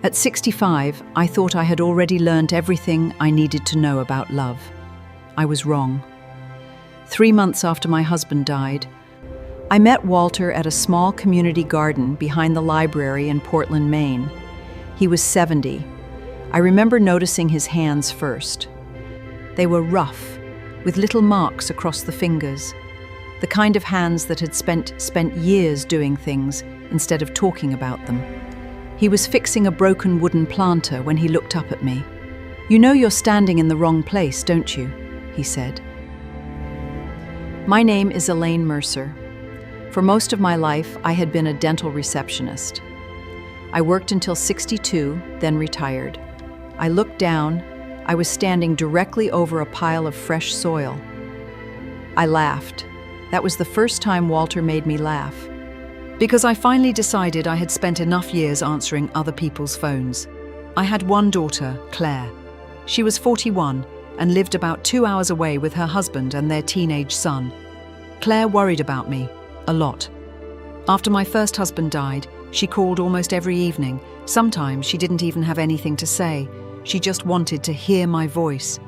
At 65, I thought I had already learned everything I needed to know about love. I was wrong. 3 months after my husband died, I met Walter at a small community garden behind the library in Portland, Maine. He was 70. I remember noticing his hands first. They were rough, with little marks across the fingers, the kind of hands that had spent years doing things instead of talking about them. He was fixing a broken wooden planter when he looked up at me. "You know you're standing in the wrong place, don't you?" he said. My name is Elaine Mercer. For most of my life, I had been a dental receptionist. I worked until 62, then retired. I looked down. I was standing directly over a pile of fresh soil. I laughed. That was the first time Walter made me laugh. Because I finally decided I had spent enough years answering other people's phones. I had one daughter, Claire. She was 41 and lived about 2 hours away with her husband and their teenage son. Claire worried about me, a lot. After my first husband died, she called almost every evening. Sometimes she didn't even have anything to say. She just wanted to hear my voice.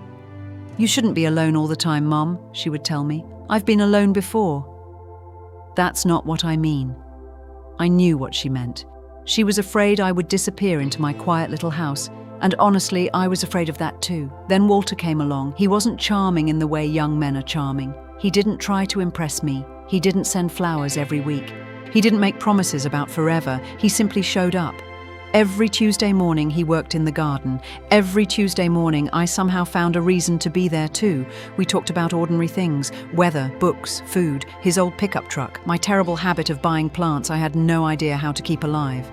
"You shouldn't be alone all the time, Mom," she would tell me. "I've been alone before." That's not what I mean. I knew what she meant. She was afraid I would disappear into my quiet little house, and honestly, I was afraid of that too. Then Walter came along. He wasn't charming in the way young men are charming. He didn't try to impress me. He didn't send flowers every week. He didn't make promises about forever. He simply showed up. Every Tuesday morning he worked in the garden. Every Tuesday morning I somehow found a reason to be there too. We talked about ordinary things, weather, books, food, his old pickup truck, my terrible habit of buying plants I had no idea how to keep alive.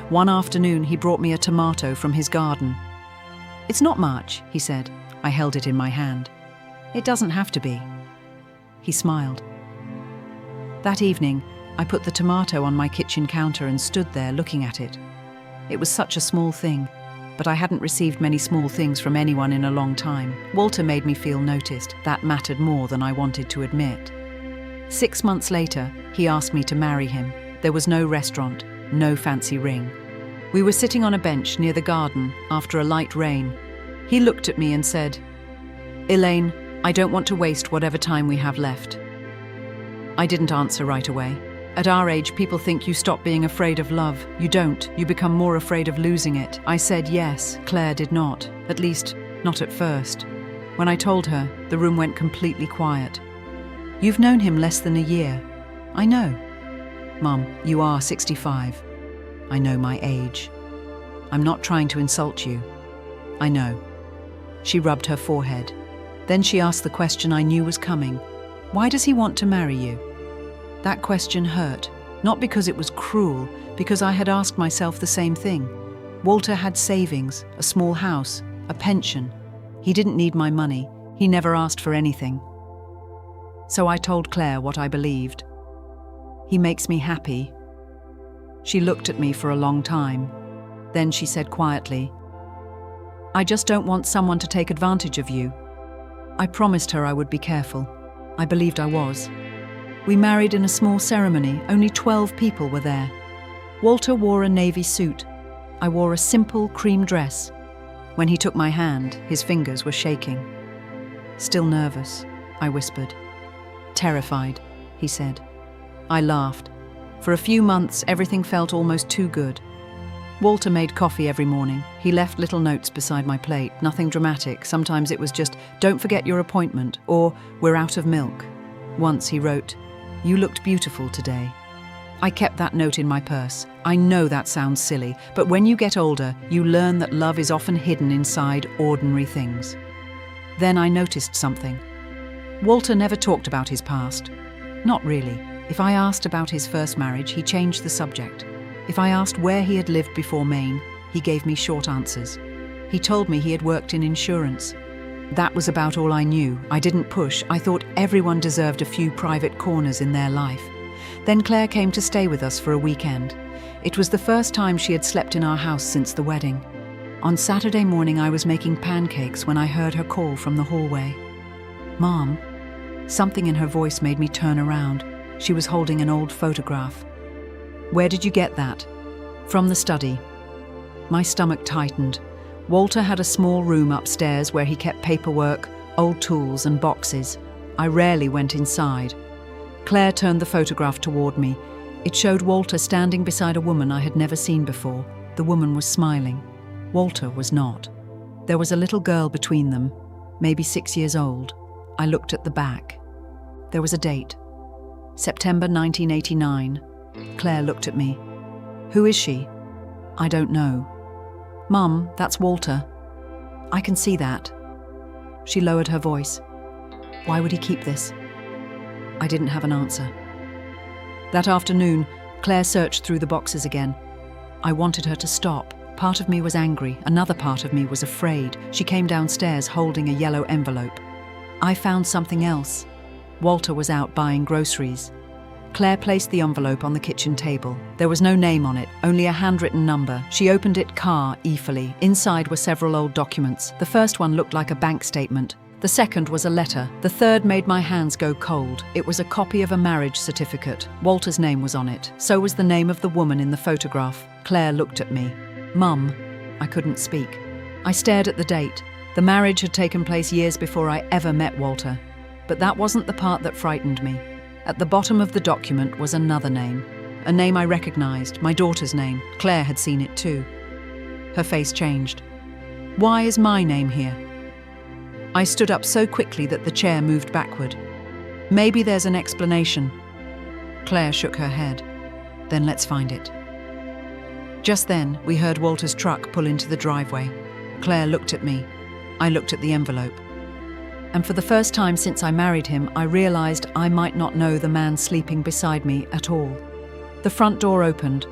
One afternoon he brought me a tomato from his garden. "It's not much," he said. I held it in my hand. "It doesn't have to be." He smiled. That evening, I put the tomato on my kitchen counter and stood there looking at it. It was such a small thing, but I hadn't received many small things from anyone in a long time. Walter made me feel noticed. That mattered more than I wanted to admit. 6 months later, he asked me to marry him. There was no restaurant, no fancy ring. We were sitting on a bench near the garden after a light rain. He looked at me and said, "Elaine, I don't want to waste whatever time we have left." I didn't answer right away. At our age, people think you stop being afraid of love. You don't. You become more afraid of losing it. I said yes. Claire did not. At least, not at first. When I told her, the room went completely quiet. "You've known him less than a year." "I know." "Mum, you are 65. I know my age. I'm not trying to insult you." "I know." She rubbed her forehead. Then she asked the question I knew was coming. "Why does he want to marry you?" That question hurt, not because it was cruel, because I had asked myself the same thing. Walter had savings, a small house, a pension. He didn't need my money. He never asked for anything. So I told Claire what I believed. "He makes me happy." She looked at me for a long time. Then she said quietly, "I just don't want someone to take advantage of you." I promised her I would be careful. I believed I was. We married in a small ceremony. Only 12 people were there. Walter wore a navy suit. I wore a simple cream dress. When he took my hand, his fingers were shaking. "Still nervous," I whispered. "Terrified," he said. I laughed. For a few months, everything felt almost too good. Walter made coffee every morning. He left little notes beside my plate, nothing dramatic. Sometimes it was just, "Don't forget your appointment," or "We're out of milk." Once he wrote, "You looked beautiful today." I kept that note in my purse. I know that sounds silly, but when you get older, you learn that love is often hidden inside ordinary things. Then I noticed something. Walter never talked about his past. Not really. If I asked about his first marriage, he changed the subject. If I asked where he had lived before Maine, he gave me short answers. He told me he had worked in insurance. That was about all I knew. I didn't push. I thought everyone deserved a few private corners in their life. Then Claire came to stay with us for a weekend. It was the first time she had slept in our house since the wedding. On Saturday morning, I was making pancakes when I heard her call from the hallway. "Mom." Something in her voice made me turn around. She was holding an old photograph. "Where did you get that?" "From the study." My stomach tightened. Walter had a small room upstairs where he kept paperwork, old tools and boxes. I rarely went inside. Claire turned the photograph toward me. It showed Walter standing beside a woman I had never seen before. The woman was smiling. Walter was not. There was a little girl between them, maybe 6 years old. I looked at the back. There was a date. September 1989. Claire looked at me. Who is she? I don't know. Mum, that's Walter. I can see that. She lowered her voice. Why would he keep this? I didn't have an answer. That afternoon, Claire searched through the boxes again. I wanted her to stop. Part of me was angry, another part of me was afraid. She came downstairs holding a yellow envelope. I found something else. Walter was out buying groceries. Claire placed the envelope on the kitchen table. There was no name on it, only a handwritten number. She opened it eagerly. Inside were several old documents. The first one looked like a bank statement. The second was a letter. The third made my hands go cold. It was a copy of a marriage certificate. Walter's name was on it. So was the name of the woman in the photograph. Claire looked at me. Mum. I couldn't speak. I stared at the date. The marriage had taken place years before I ever met Walter. But that wasn't the part that frightened me. At the bottom of the document was another name. A name I recognized, my daughter's name. Claire had seen it too. Her face changed. Why is my name here? I stood up so quickly that the chair moved backward. Maybe there's an explanation. Claire shook her head. Then let's find it. Just then, we heard Walter's truck pull into the driveway. Claire looked at me. I looked at the envelope. And for the first time since I married him, I realized I might not know the man sleeping beside me at all. The front door opened.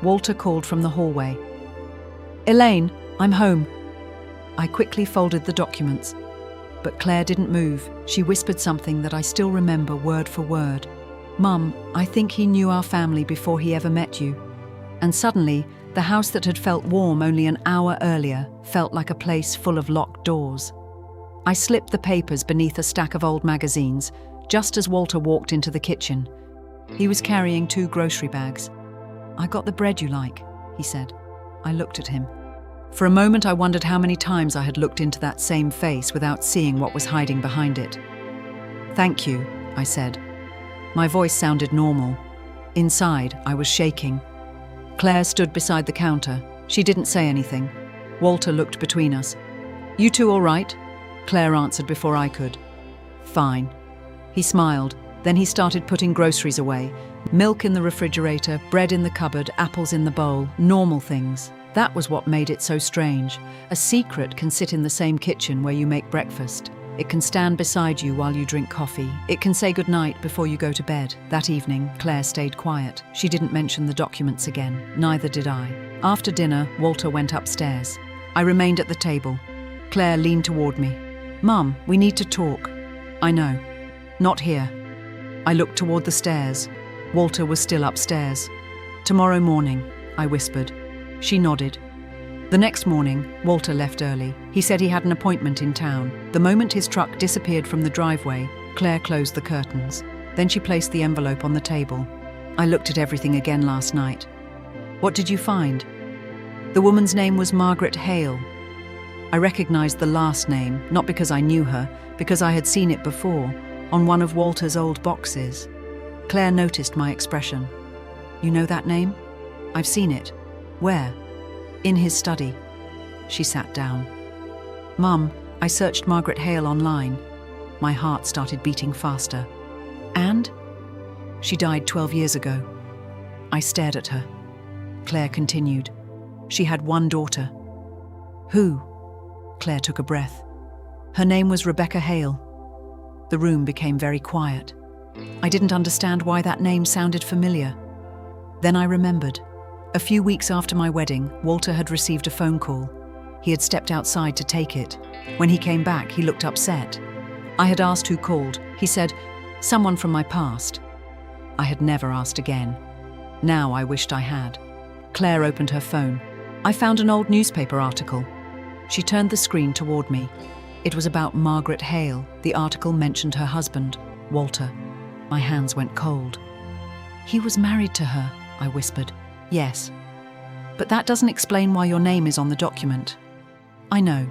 Walter called from the hallway. Elaine, I'm home. I quickly folded the documents. But Claire didn't move. She whispered something that I still remember word for word. Mum, I think he knew our family before he ever met you. And suddenly, the house that had felt warm only an hour earlier felt like a place full of locked doors. I slipped the papers beneath a stack of old magazines, just as Walter walked into the kitchen. He was carrying 2 grocery bags. I got the bread you like, he said. I looked at him. For a moment I wondered how many times I had looked into that same face without seeing what was hiding behind it. Thank you, I said. My voice sounded normal. Inside, I was shaking. Claire stood beside the counter. She didn't say anything. Walter looked between us. You two all right? Claire answered before I could. Fine. He smiled. Then he started putting groceries away. Milk in the refrigerator, bread in the cupboard, apples in the bowl, normal things. That was what made it so strange. A secret can sit in the same kitchen where you make breakfast. It can stand beside you while you drink coffee. It can say goodnight before you go to bed. That evening, Claire stayed quiet. She didn't mention the documents again. Neither did I. After dinner, Walter went upstairs. I remained at the table. Claire leaned toward me. Mum, we need to talk. I know. Not here. I looked toward the stairs. Walter was still upstairs. Tomorrow morning, I whispered. She nodded. The next morning, Walter left early. He said he had an appointment in town. The moment his truck disappeared from the driveway, Claire closed the curtains. Then she placed the envelope on the table. I looked at everything again last night. What did you find? The woman's name was Margaret Hale. I recognized the last name, not because I knew her, because I had seen it before, on one of Walter's old boxes. Claire noticed my expression. You know that name? I've seen it. Where? In his study. She sat down. Mum, I searched Margaret Hale online. My heart started beating faster. And? She died 12 years ago. I stared at her. Claire continued. She had one daughter. Who? Claire took a breath. Her name was Rebecca Hale. The room became very quiet. I didn't understand why that name sounded familiar. Then I remembered. A few weeks after my wedding, Walter had received a phone call. He had stepped outside to take it. When he came back, he looked upset. I had asked who called. He said, someone from my past. I had never asked again. Now I wished I had. Claire opened her phone. I found an old newspaper article. She turned the screen toward me. It was about Margaret Hale. The article mentioned her husband, Walter. My hands went cold. He was married to her, I whispered. Yes. But that doesn't explain why your name is on the document. I know.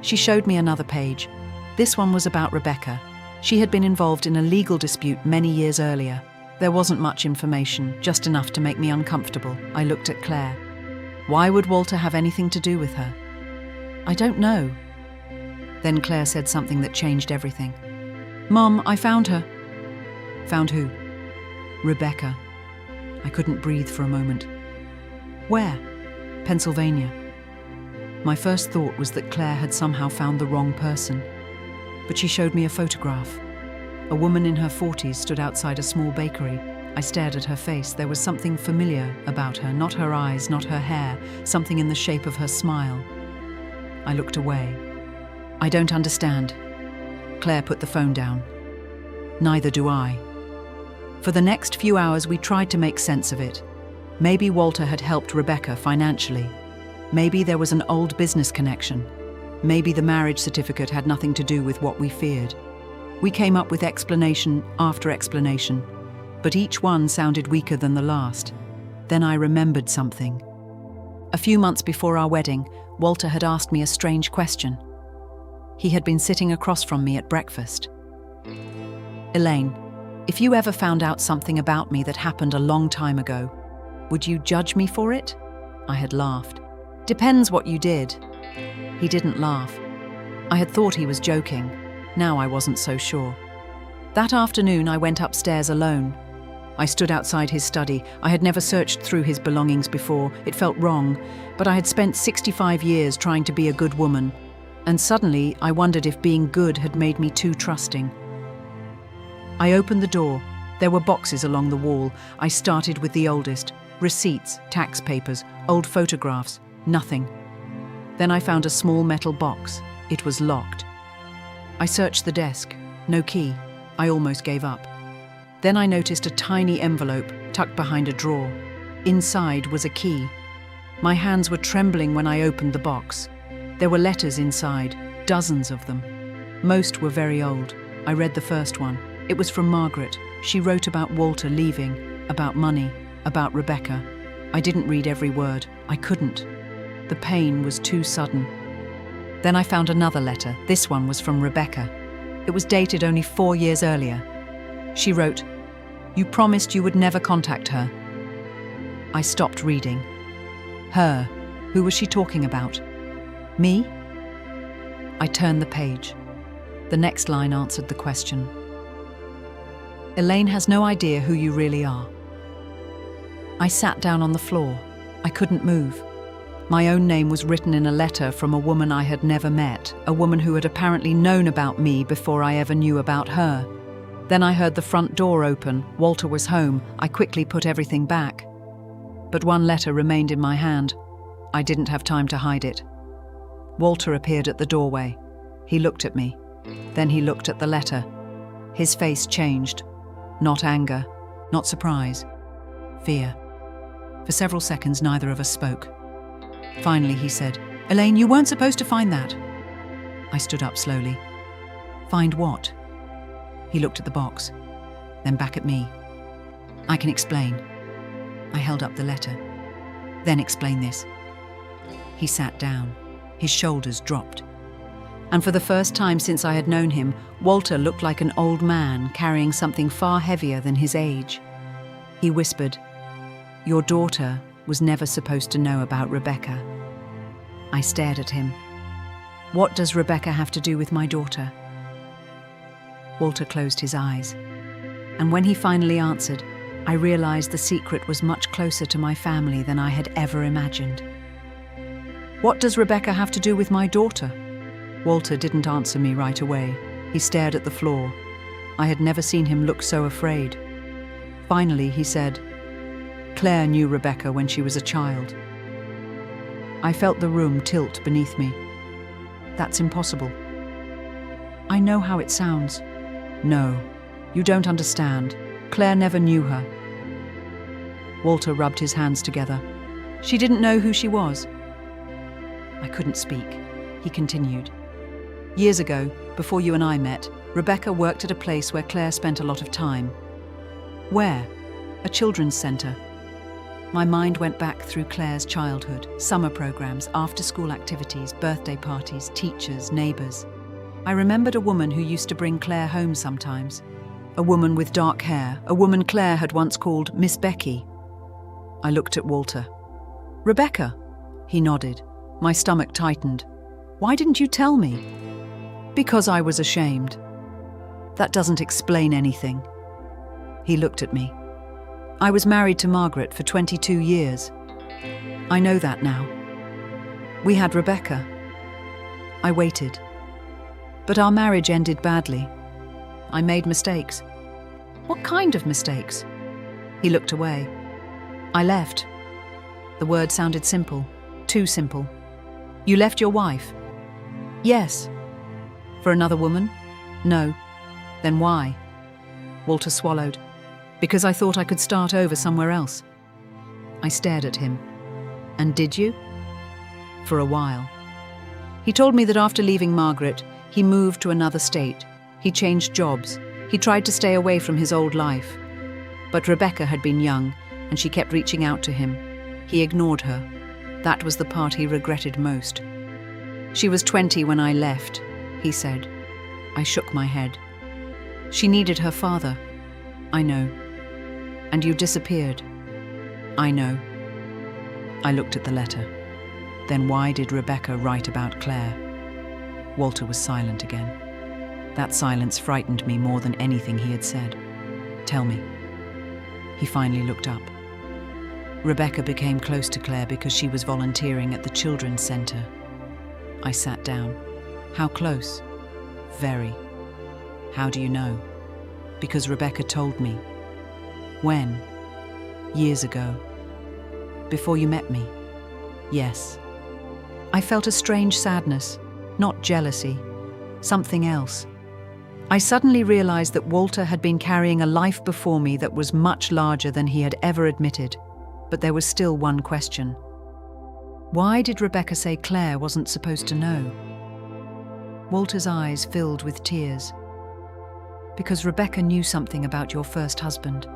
She showed me another page. This one was about Rebecca. She had been involved in a legal dispute many years earlier. There wasn't much information, just enough to make me uncomfortable. I looked at Claire. Why would Walter have anything to do with her? I don't know. Then Claire said something that changed everything. Mom, I found her. Found who? Rebecca. I couldn't breathe for a moment. Where? Pennsylvania. My first thought was that Claire had somehow found the wrong person. But she showed me a photograph. A woman in her 40s stood outside a small bakery. I stared at her face. There was something familiar about her, not her eyes, not her hair, something in the shape of her smile. I looked away. I don't understand. Claire put the phone down. Neither do I. For the next few hours, we tried to make sense of it. Maybe Walter had helped Rebecca financially. Maybe there was an old business connection. Maybe the marriage certificate had nothing to do with what we feared. We came up with explanation after explanation, but each one sounded weaker than the last. Then I remembered something. A few months before our wedding, Walter had asked me a strange question. He had been sitting across from me at breakfast. Elaine, if you ever found out something about me that happened a long time ago, would you judge me for it? I had laughed. Depends what you did. He didn't laugh. I had thought he was joking. Now I wasn't so sure. That afternoon I went upstairs alone. I stood outside his study. I had never searched through his belongings before. It felt wrong, but I had spent 65 years trying to be a good woman, and suddenly I wondered if being good had made me too trusting. I opened the door. There were boxes along the wall. I started with the oldest. Receipts, tax papers, old photographs, nothing. Then I found a small metal box. It was locked. I searched the desk. No key. I almost gave up. Then I noticed a tiny envelope tucked behind a drawer. Inside was a key. My hands were trembling when I opened the box. There were letters inside, dozens of them. Most were very old. I read the first one. It was from Margaret. She wrote about Walter leaving, about money, about Rebecca. I didn't read every word. I couldn't. The pain was too sudden. Then I found another letter. This one was from Rebecca. It was dated only 4 years earlier. She wrote, "You promised you would never contact her." I stopped reading. Her. Who was she talking about? Me? I turned the page. The next line answered the question. Elaine has no idea who you really are. I sat down on the floor. I couldn't move. My own name was written in a letter from a woman I had never met, a woman who had apparently known about me before I ever knew about her. Then I heard the front door open. Walter was home. I quickly put everything back. But one letter remained in my hand. I didn't have time to hide it. Walter appeared at the doorway. He looked at me. Then he looked at the letter. His face changed. Not anger, not surprise, fear. For several seconds, neither of us spoke. Finally, he said, "Elaine, you weren't supposed to find that." I stood up slowly. "Find what?" He looked at the box, then back at me. "I can explain." I held up the letter. "Then explain this." He sat down. His shoulders dropped. And for the first time since I had known him, Walter looked like an old man carrying something far heavier than his age. He whispered, "Your daughter was never supposed to know about Rebecca." I stared at him. "What does Rebecca have to do with my daughter?" Walter closed his eyes. And when he finally answered, I realized the secret was much closer to my family than I had ever imagined. "What does Rebecca have to do with my daughter?" Walter didn't answer me right away. He stared at the floor. I had never seen him look so afraid. Finally, he said, "Claire knew Rebecca when she was a child." I felt the room tilt beneath me. "That's impossible." "I know how it sounds." "No, you don't understand. Claire never knew her." Walter rubbed his hands together. "She didn't know who she was." I couldn't speak. He continued. "Years ago, before you and I met, Rebecca worked at a place where Claire spent a lot of time." "Where?" "A children's centre." My mind went back through Claire's childhood, summer programs, after-school activities, birthday parties, teachers, neighbors. I remembered a woman who used to bring Claire home sometimes. A woman with dark hair, a woman Claire had once called Miss Becky. I looked at Walter. "Rebecca?" He nodded. My stomach tightened. "Why didn't you tell me?" "Because I was ashamed." "That doesn't explain anything." He looked at me. "I was married to Margaret for 22 years. I know that now. We had Rebecca. I waited. But our marriage ended badly. I made mistakes." "What kind of mistakes?" He looked away. "I left." The word sounded simple, too simple. "You left your wife?" "Yes." "For another woman?" "No." "Then why?" Walter swallowed. "Because I thought I could start over somewhere else." I stared at him. "And did you?" "For a while." He told me that after leaving Margaret, he moved to another state. He changed jobs. He tried to stay away from his old life. But Rebecca had been young, and she kept reaching out to him. He ignored her. That was the part he regretted most. "She was 20 when I left," he said. I shook my head. "She needed her father." "I know." "And you disappeared." "I know." I looked at the letter. Then why did Rebecca write about Claire? Walter was silent again. That silence frightened me more than anything he had said. "Tell me." He finally looked up. "Rebecca became close to Claire because she was volunteering at the children's center." I sat down. "How close?" "Very." "How do you know?" "Because Rebecca told me." "When?" "Years ago." "Before you met me?" "Yes." I felt a strange sadness, not jealousy, something else. I suddenly realized that Walter had been carrying a life before me that was much larger than he had ever admitted. But there was still one question. Why did Rebecca say Claire wasn't supposed to know? Walter's eyes filled with tears. "Because Rebecca knew something about your first husband."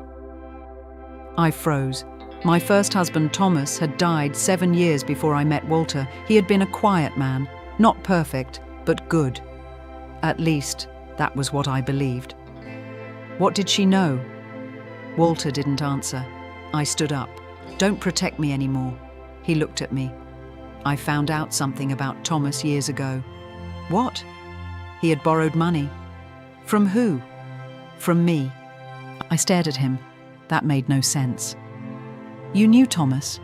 I froze. My first husband, Thomas, had died 7 years before I met Walter. He had been a quiet man, not perfect, but good. At least, that was what I believed. "What did she know?" Walter didn't answer. I stood up. "Don't protect me anymore." He looked at me. "I found out something about Thomas years ago." "What?" "He had borrowed money." "From who?" "From me." I stared at him. That made no sense. "You knew Thomas?"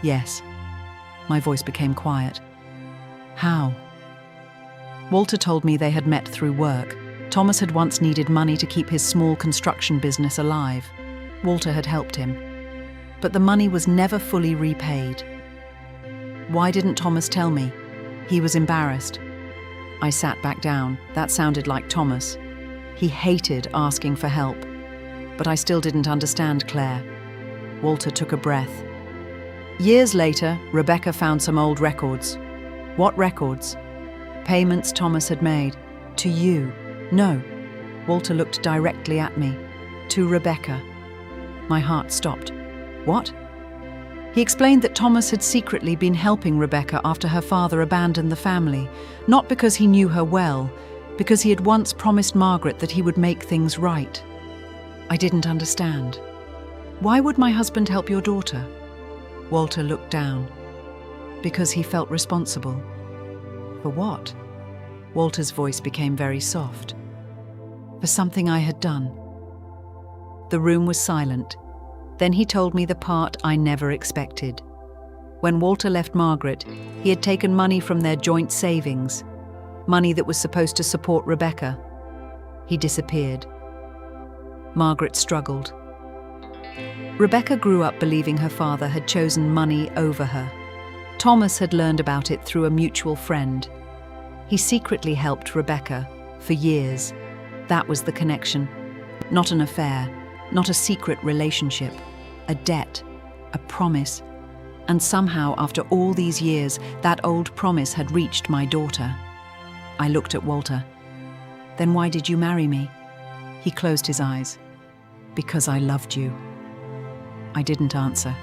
"Yes." My voice became quiet. "How?" Walter told me they had met through work. Thomas had once needed money to keep his small construction business alive. Walter had helped him. But the money was never fully repaid. Why didn't Thomas tell me? He was embarrassed. I sat back down. That sounded like Thomas. He hated asking for help. But I still didn't understand Claire. Walter took a breath. Years later, Rebecca found some old records. "What records?" "Payments Thomas had made." "To you?" "No." Walter looked directly at me. "To Rebecca." My heart stopped. "What?" He explained that Thomas had secretly been helping Rebecca after her father abandoned the family, not because he knew her well, because he had once promised Margaret that he would make things right. I didn't understand. "Why would my husband help your daughter?" Walter looked down. "Because he felt responsible." "For what?" Walter's voice became very soft. "For something I had done." The room was silent. Then he told me the part I never expected. When Walter left Margaret, he had taken money from their joint savings, money that was supposed to support Rebecca. He disappeared. Margaret struggled. Rebecca grew up believing her father had chosen money over her. Thomas had learned about it through a mutual friend. He secretly helped Rebecca for years. That was the connection. Not an affair, not a secret relationship, a debt, a promise. And somehow, after all these years, that old promise had reached my daughter. I looked at Walter. "Then why did you marry me?" He closed his eyes. "Because I loved you." I didn't answer.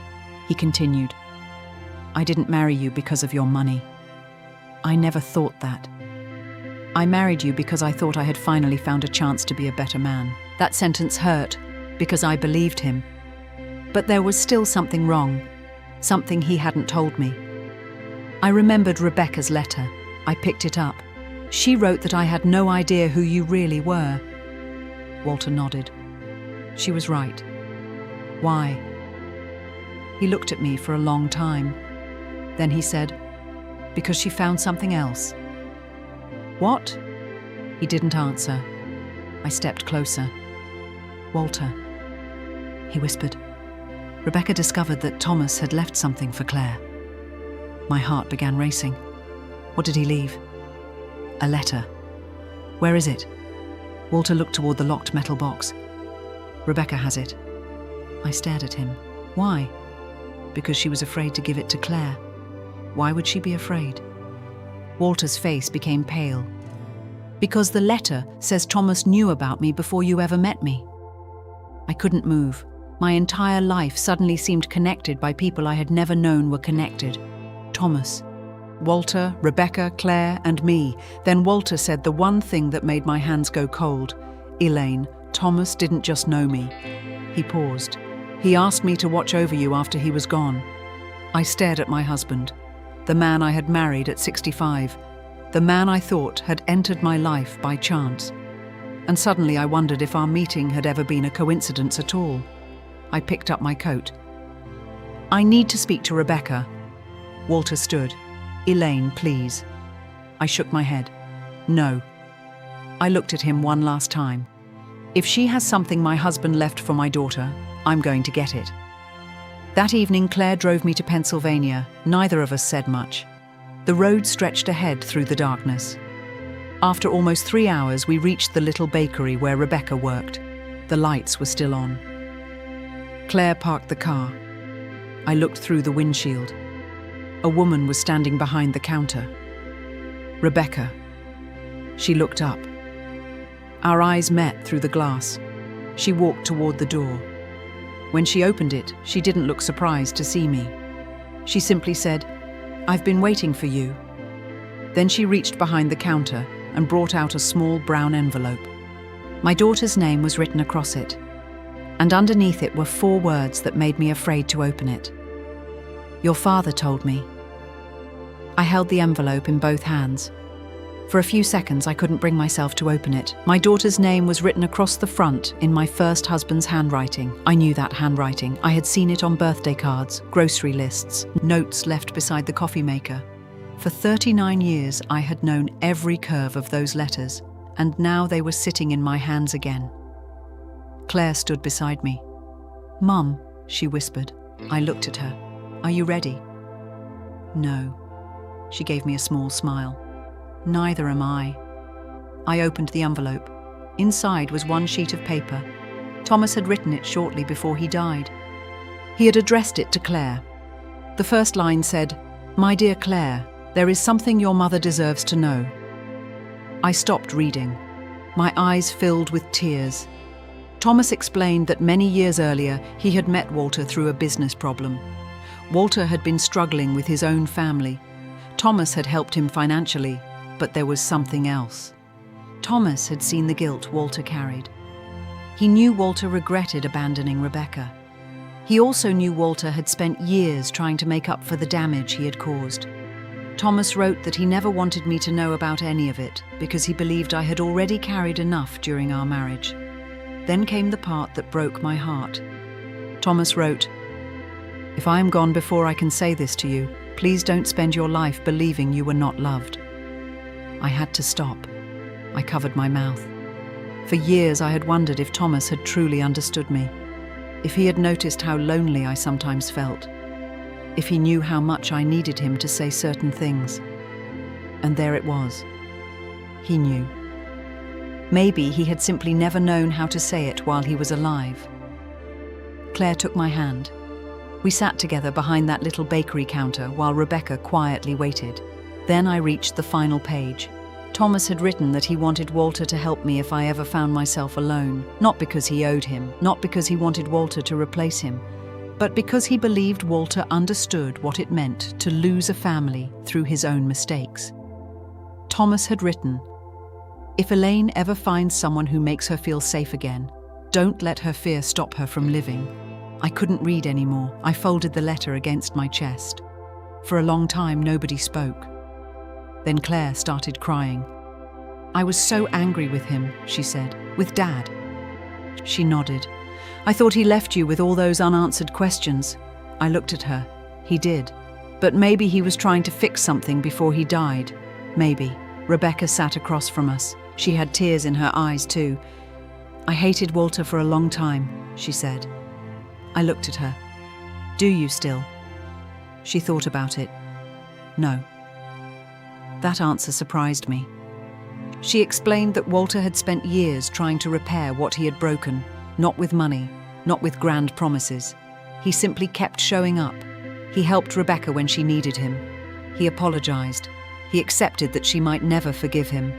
He continued, "I didn't marry you because of your money. I never thought that. I married you because I thought I had finally found a chance to be a better man." That sentence hurt because I believed him. But there was still something wrong, something he hadn't told me. I remembered Rebecca's letter. I picked it up. She wrote that I had no idea who you really were. Walter nodded. She was right. Why? He looked at me for a long time. Then he said, "Because she found something else." "What?" He didn't answer. I stepped closer. "Walter," he whispered. "Rebecca discovered that Thomas had left something for Claire." My heart began racing. "What did he leave?" "A letter." "Where is it?" Walter looked toward the locked metal box. "Rebecca has it." I stared at him. Why? Because she was afraid to give it to Claire. Why would she be afraid? Walter's face became pale. "Because the letter says Thomas knew about me before you ever met me." I couldn't move. My entire life suddenly seemed connected by people I had never known were connected. Thomas, Walter, Rebecca, Claire, and me. Then Walter said the one thing that made my hands go cold. "Elaine, Thomas didn't just know me." He paused. "He asked me to watch over you after he was gone." I stared at my husband, the man I had married at 65, the man I thought had entered my life by chance. And suddenly I wondered if our meeting had ever been a coincidence at all. I picked up my coat. "I need to speak to Rebecca." Walter stood. "Elaine, please." I shook my head. "No." I looked at him one last time. "If she has something my husband left for my daughter, I'm going to get it." That evening, Claire drove me to Pennsylvania. Neither of us said much. The road stretched ahead through the darkness. After almost 3 hours, we reached the little bakery where Rebecca worked. The lights were still on. Claire parked the car. I looked through the windshield. A woman was standing behind the counter. "Rebecca." She looked up. Our eyes met through the glass. She walked toward the door. When she opened it, she didn't look surprised to see me. She simply said, "I've been waiting for you." Then she reached behind the counter and brought out a small brown envelope. My daughter's name was written across it, and underneath it were 4 words that made me afraid to open it. "Your father told me." I held the envelope in both hands. For a few seconds, I couldn't bring myself to open it. My daughter's name was written across the front in my first husband's handwriting. I knew that handwriting. I had seen it on birthday cards, grocery lists, notes left beside the coffee maker. For 39 years, I had known every curve of those letters, and now they were sitting in my hands again. Claire stood beside me. "Mum," she whispered. I looked at her. "Are you ready?" "No." She gave me a small smile. "Neither am I." I opened the envelope. Inside was one sheet of paper. Thomas had written it shortly before he died. He had addressed it to Claire. The first line said, "My dear Claire, there is something your mother deserves to know." I stopped reading. My eyes filled with tears. Thomas explained that many years earlier he had met Walter through a business problem. Walter had been struggling with his own family. Thomas had helped him financially, but there was something else. Thomas had seen the guilt Walter carried. He knew Walter regretted abandoning Rebecca. He also knew Walter had spent years trying to make up for the damage he had caused. Thomas wrote that he never wanted me to know about any of it because he believed I had already carried enough during our marriage. Then came the part that broke my heart. Thomas wrote, "If I am gone before I can say this to you, please don't spend your life believing you were not loved." I had to stop. I covered my mouth. For years I had wondered if Thomas had truly understood me, if he had noticed how lonely I sometimes felt, if he knew how much I needed him to say certain things. And there it was. He knew. Maybe he had simply never known how to say it while he was alive. Claire took my hand. We sat together behind that little bakery counter while Rebecca quietly waited. Then I reached the final page. Thomas had written that he wanted Walter to help me if I ever found myself alone, not because he owed him, not because he wanted Walter to replace him, but because he believed Walter understood what it meant to lose a family through his own mistakes. Thomas had written, "If Elaine ever finds someone who makes her feel safe again, don't let her fear stop her from living." I couldn't read anymore. I folded the letter against my chest. For a long time, nobody spoke. Then Claire started crying. "I was so angry with him," she said. "With Dad." She nodded. "I thought he left you with all those unanswered questions." I looked at her. He did. But maybe he was trying to fix something before he died. Maybe. Rebecca sat across from us. She had tears in her eyes too. "I hated Walter for a long time," she said. I looked at her. "Do you still?" She thought about it. "No." That answer surprised me. She explained that Walter had spent years trying to repair what he had broken, not with money, not with grand promises. He simply kept showing up. He helped Rebecca when she needed him. He apologized. He accepted that she might never forgive him.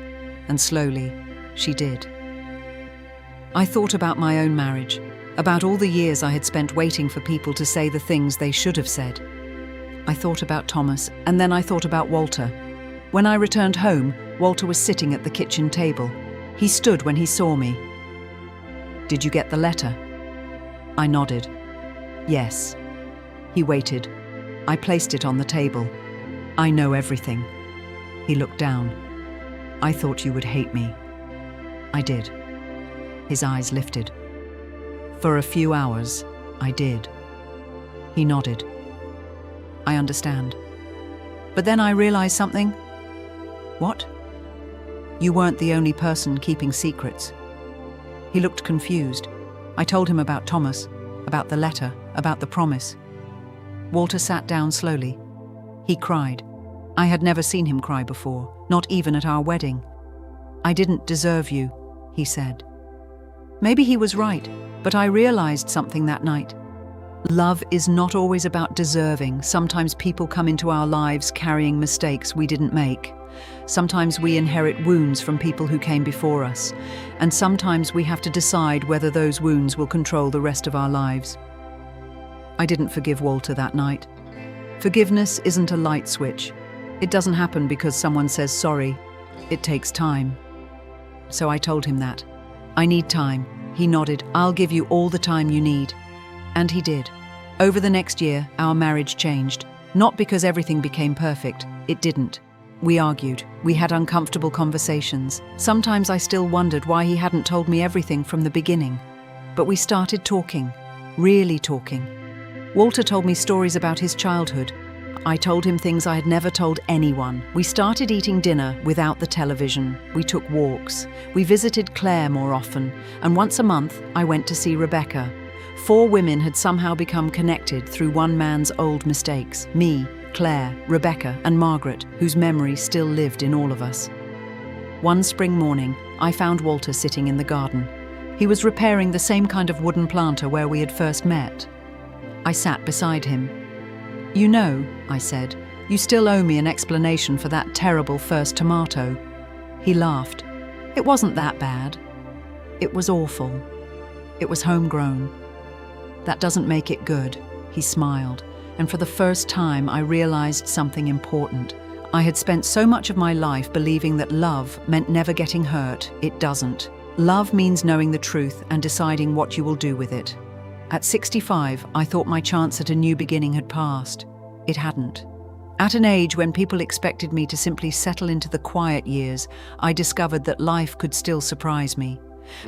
And slowly, she did. I thought about my own marriage, about all the years I had spent waiting for people to say the things they should have said. I thought about Thomas, and then I thought about Walter. When I returned home, Walter was sitting at the kitchen table. He stood when he saw me. "Did you get the letter?" I nodded. "Yes." He waited. I placed it on the table. "I know everything." He looked down. "I thought you would hate me." I did. His eyes lifted. "For a few hours, I did." He nodded. "I understand. But then I realized something." "What?" "You weren't the only person keeping secrets." He looked confused. I told him about Thomas, about the letter, about the promise. Walter sat down slowly. He cried. I had never seen him cry before, not even at our wedding. "I didn't deserve you," he said. Maybe he was right, but I realized something that night. Love is not always about deserving. Sometimes people come into our lives carrying mistakes we didn't make. Sometimes we inherit wounds from people who came before us, and sometimes we have to decide whether those wounds will control the rest of our lives. I didn't forgive Walter that night. Forgiveness isn't a light switch. It doesn't happen because someone says sorry. It takes time. So I told him that. "I need time." He nodded. "I'll give you all the time you need." And he did. Over the next year, our marriage changed. Not because everything became perfect. It didn't. We argued. We had uncomfortable conversations. Sometimes I still wondered why he hadn't told me everything from the beginning. But we started talking. Really talking. Walter told me stories about his childhood. I told him things I had never told anyone. We started eating dinner without the television. We took walks. We visited Claire more often. And once a month, I went to see Rebecca. 4 women had somehow become connected through one man's old mistakes. Me, Claire, Rebecca, and Margaret, whose memory still lived in all of us. One spring morning, I found Walter sitting in the garden. He was repairing the same kind of wooden planter where we had first met. I sat beside him. "You know," I said, "you still owe me an explanation for that terrible first tomato." He laughed. "It wasn't that bad. It was awful. It was homegrown. That doesn't make it good." He smiled, and for the first time I realized something important. I had spent so much of my life believing that love meant never getting hurt. It doesn't. Love means knowing the truth and deciding what you will do with it. At 65, I thought my chance at a new beginning had passed. It hadn't. At an age when people expected me to simply settle into the quiet years, I discovered that life could still surprise me.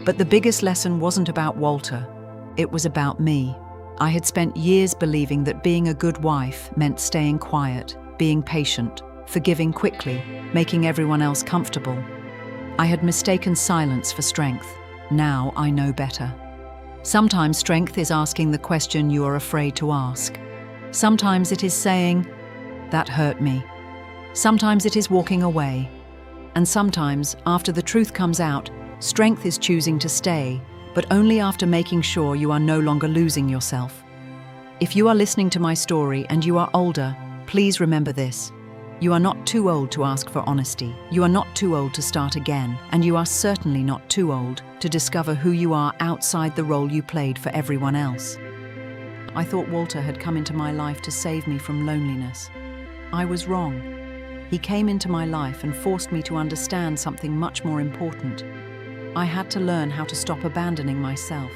But the biggest lesson wasn't about Walter. It was about me. I had spent years believing that being a good wife meant staying quiet, being patient, forgiving quickly, making everyone else comfortable. I had mistaken silence for strength. Now I know better. Sometimes strength is asking the question you are afraid to ask. Sometimes it is saying, "That hurt me." Sometimes it is walking away. And sometimes, after the truth comes out, strength is choosing to stay, but only after making sure you are no longer losing yourself. If you are listening to my story and you are older, please remember this. You are not too old to ask for honesty. You are not too old to start again. And you are certainly not too old to discover who you are outside the role you played for everyone else. I thought Walter had come into my life to save me from loneliness. I was wrong. He came into my life and forced me to understand something much more important. I had to learn how to stop abandoning myself.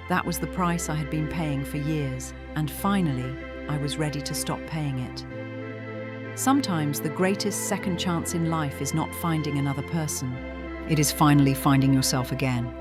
That was the price I had been paying for years, and finally, I was ready to stop paying it. Sometimes the greatest second chance in life is not finding another person. It is finally finding yourself again.